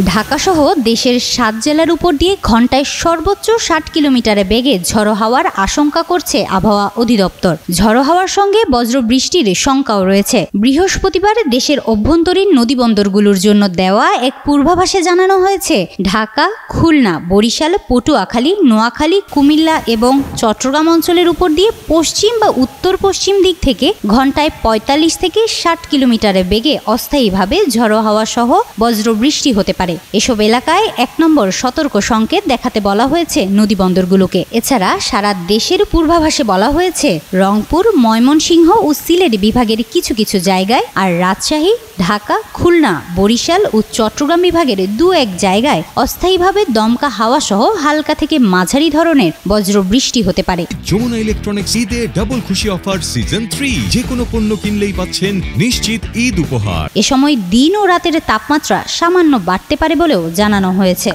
ঢাকাসহ দেশের ৭ জেলার উপর দিয়ে ঘন্টায় সর্বোচ্চ ৬০ কিলোমিটারে বেগে ঝড়ো হাওয়ার আশঙ্কা করছে আবহাওয়া অধিদপ্তর। ঝড়ো হাওয়ার সঙ্গে বজ্রবৃষ্টির শঙ্কাও রয়েছে। বৃহস্পতিবার দেশের অভ্যন্তরীণ নদীবন্দরগুলোর জন্য দেওয়া এক পূর্বাভাসে জানানো হয়েছে, ঢাকা, খুলনা, বরিশাল, পটুয়াখালী, নোয়াখালী, কুমিল্লা এবং চট্টগ্রাম অঞ্চলের উপর দিয়ে পশ্চিম বা উত্তর পশ্চিম দিক থেকে ঘন্টায় ৪৫ থেকে ৬০ কিলোমিটারে বেগে অস্থায়ীভাবে ঝড়ো হাওয়া সহ বজ্রবৃষ্টি হতে পারে। এসব এলাকায় ১ নম্বর সতর্ক সংকেত দেখাতে বলা হয়েছে নদীবন্দরগুলোকে। এছাড়া সারা দেশের পূর্বাভাসে বলা হয়েছে রংপুর, ময়মনসিংহ ও সিলেট বিভাগের কিছু কিছু জায়গায়, আর রাজশাহী, ঢাকা, খুলনা, বরিশাল ও চট্টগ্রাম বিভাগের ২-১ জায়গায় অস্থায়ীভাবে দমকা হাওয়া সহ হালকা থেকে মাঝারি ধরনের বজ্রবৃষ্টি হতে পারে। যমুনা ইলেকট্রনিক্স ঈদে ডাবল খুশি অফার সিজন 3, যে কোনো পণ্য কিনলেই পাচ্ছেন নিশ্চিত ঈদ উপহার। এ সময় দিন ও রাতের তাপমাত্রা সামান্য বাড়তে পারে বলেও জানানো হয়েছে।